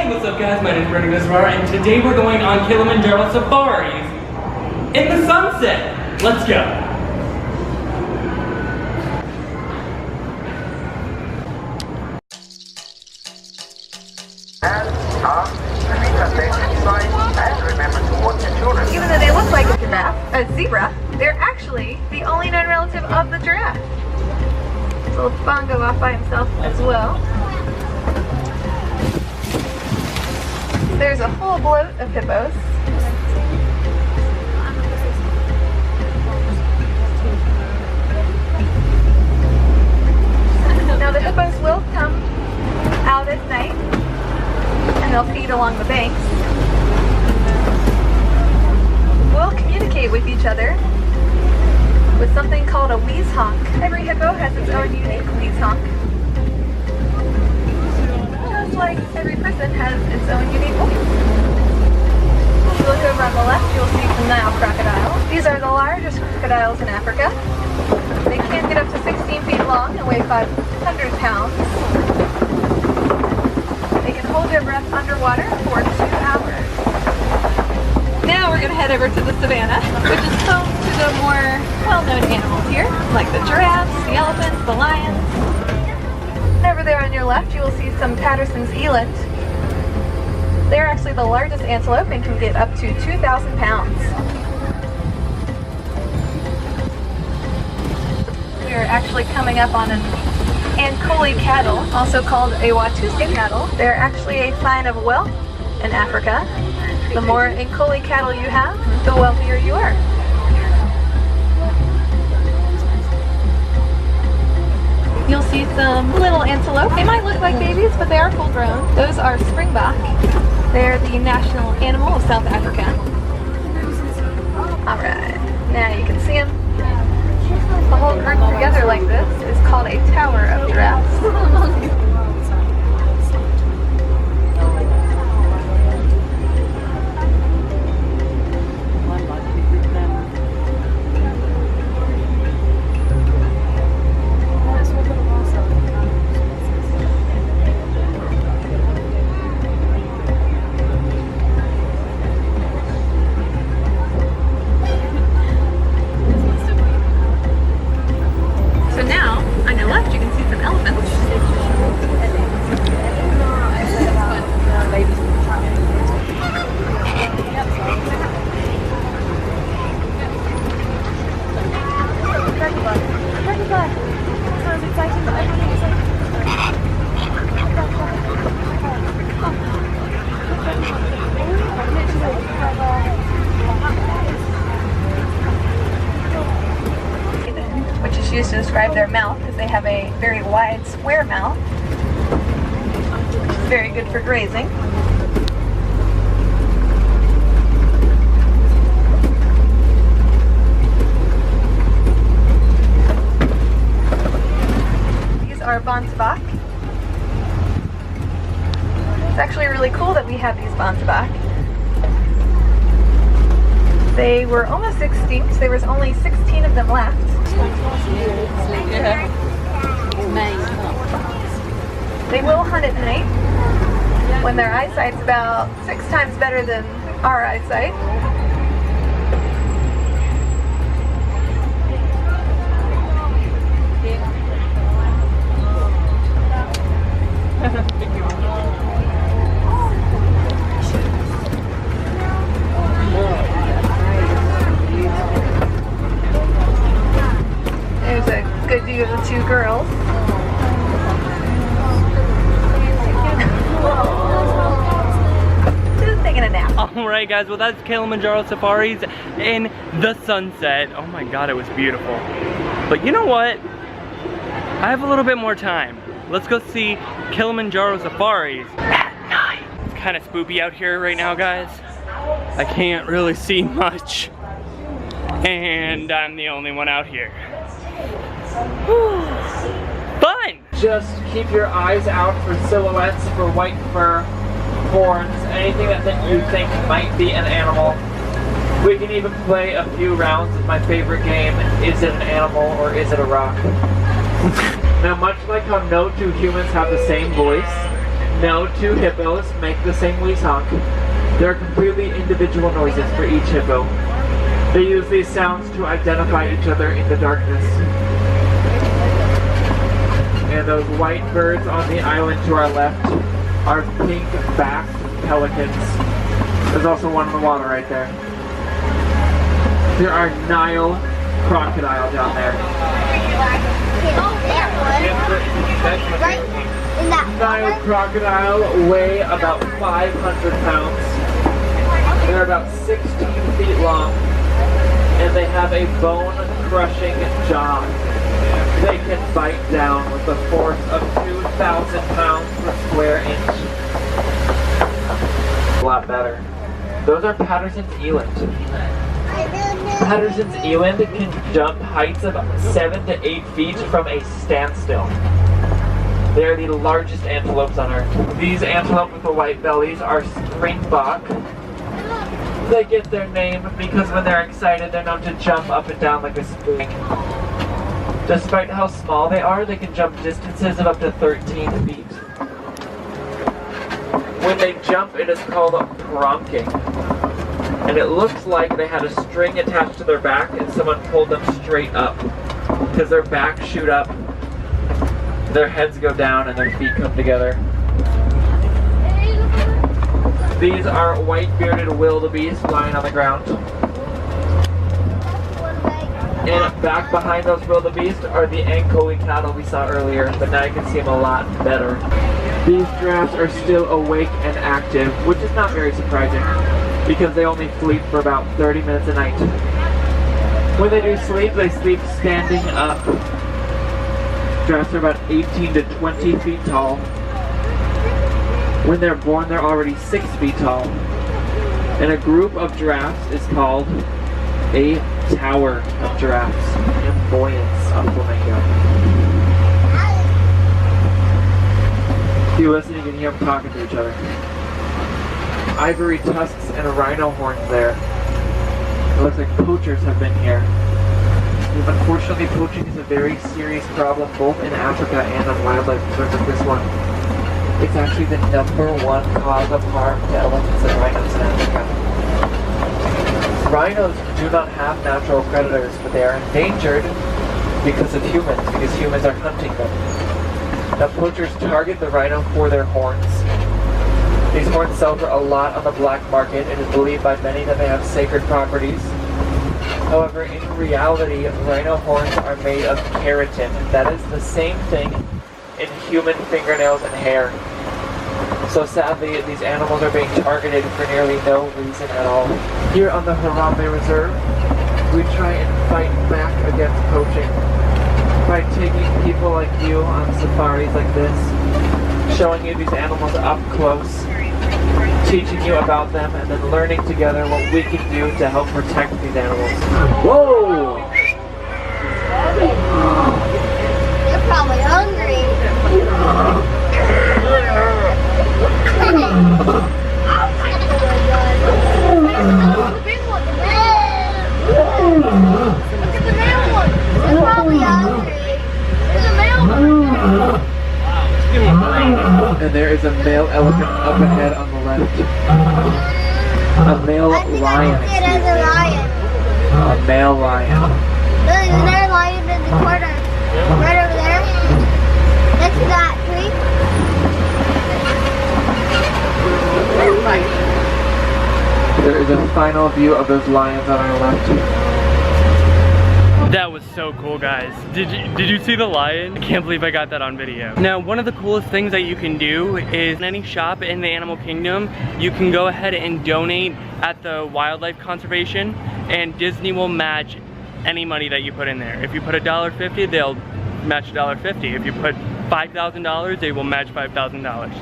Hey, what's up guys? My name is RHINOCEROS and today we're going on Kilimanjaro safaris in the sunset. Let's go. Even though they look like a giraffe, a zebra, they're actually the only known relative of the giraffe. Little Bongo off by himself as well. There's a whole bloat of hippos. Now the hippos will come out at night and they'll feed along the banks. We'll communicate with each other with something called a wheeze honk. Every hippo has its own unique wheeze honk. Just like every person has its own unique voice. If you look over on the left, you'll see some Nile crocodiles. These are the largest crocodiles in Africa. They can get up to 16 feet long and weigh 500 pounds. They can hold their breath underwater for 2 hours. Now we're going to head over to the savannah, which is home to the more well-known animals here, like the giraffes, the elephants, the lions. And over there on your left, you will see some Patterson's eland. They're actually the largest antelope and can get up to 2,000 pounds. We are actually coming up on an ANKOLE cattle, also called a WATUSI cattle. They're actually a sign of wealth in Africa. The more ANKOLE cattle you have, the wealthier you are. You'll see some little antelope. They might look like babies, but they are full grown. Those are SPRINGBOK. They're the national animal of South Africa. Alright, now you can see them. The whole group together like this is called a tower of giraffes. Which is used to describe their mouth because they have a very wide square mouth, which is very good for grazing. These are BONTEBOK. It's actually really cool that we have these BONTEBOK. They were almost extinct. There was only 16 of them left. Yeah. They will hunt at night when their eyesight's about 6 times better than our eyesight. There's a good view of the 2 girls. Just taking a nap. Alright guys, well that's Kilimanjaro safaris in the sunset. Oh my god, it was beautiful. But you know what? I have a little bit more time. Let's go see Kilimanjaro safaris at night. It's kind of spoopy out here right now, guys. I can't really see much. And I'm the only one out here. Fun! Just keep your eyes out for silhouettes, for white fur, horns, anything that you think might be an animal. We can even play a few rounds of my favorite game, is it an animal or is it a rock? Now, much like how no two humans have the same voice, No two hippos make the same wheeze honk. There are completely individual noises for each hippo. They use these sounds to identify each other in the darkness. And those white birds on the island to our left are pink-backed pelicans. There's also one in the water right there. There are Nile crocodile down there. Nile crocodile weigh about 500 pounds. They're about 16 feet long, and they have a bone-crushing jaw. They can bite down with a force of 2,000 pounds per square inch. A lot better. Those are Patterson's eland. Patterson's eland can jump heights of 7 to 8 feet from a standstill. They are the largest antelopes on Earth. These antelope with the white bellies are springbok. They get their name because when they're excited, they're known to jump up and down like a spring. Despite how small they are, they can jump distances of up to 13 feet. When they jump, it is called pronking. And it looks like they had a string attached to their back and someone pulled them straight up. Because their backs shoot up, their heads go down, and their feet come together. These are white-bearded wildebeest lying on the ground. And back behind those wildebeest are the ANKOLE cattle we saw earlier, but now you can see them a lot better. These giraffes are still awake and active, which is not very surprising, because they only sleep for about 30 minutes a night. When they do sleep, they sleep standing up. Giraffes are about 18 to 20 feet tall. When they're born, they're already 6 feet tall. And a group of giraffes is called a tower of giraffes. Flamboyance of flamingo. If you listen, you can hear them talking to each other. Ivory tusks and rhino horns there. It looks like poachers have been here. Unfortunately, poaching is a very serious problem both in Africa and on wildlife reserves like this one. It's actually the #1 cause of harm to elephants and rhinos in Africa. Rhinos do not have natural predators, but they are endangered because of humans, because humans are hunting them. Now, poachers target the rhino for their horns. These horns sell for a lot on the black market. It is believed by many that they have sacred properties. However, in reality, rhino horns are made of keratin. That is the same thing in human fingernails and hair. So sadly, these animals are being targeted for nearly no reason at all. Here on the Harambe Reserve, we try and fight back against poaching by taking people like you on safaris like this, showing you these animals up close, teaching you about them, and then learning together what we can do to help protect these animals. Whoa! You're probably hungry. And there is a male elephant up ahead on the left. A male lion. A male lion. There's another lion in the corner. Right over there. Next to that tree. There is a final view of those lions on our left. That was so cool, guys. Did you see the lion? I can't believe I got that on video. Now, one of the coolest things that you can do is in any shop in the animal kingdom, you can go ahead and donate at the wildlife conservation, and Disney will match any money that you put in there. If you put $1.50, they'll match $1.50. If you put $5,000, they will match $5,000.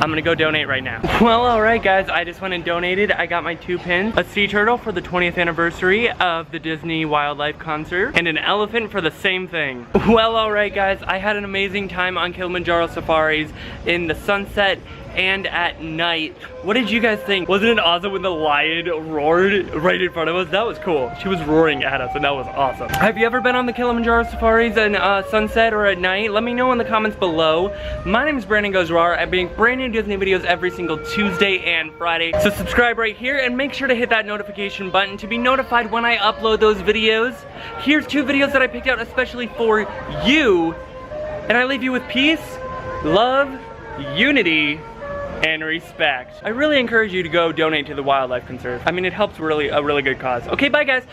I'm gonna go donate right now. Well, alright guys, I just went and donated. I got my 2 pins. A sea turtle for the 20th anniversary of the Disney Wildlife Concert, and an elephant for the same thing. Well, alright guys, I had an amazing time on Kilimanjaro safaris in the sunset and at night. What did you guys think? Wasn't it awesome when the lion roared right in front of us? That was cool. She was roaring at us and that was awesome. Have you ever been on the Kilimanjaro safaris at sunset or at night? Let me know in the comments below. My name is Brandon Goes Raw. I bring brand new Disney videos every single Tuesday and Friday. So subscribe right here and make sure to hit that notification button to be notified when I upload those videos. Here's 2 videos that I picked out especially for you. And I leave you with peace, love, unity, and respect. I really encourage you to go donate to the wildlife conserve. I mean, it helps a really good cause. Okay, bye guys.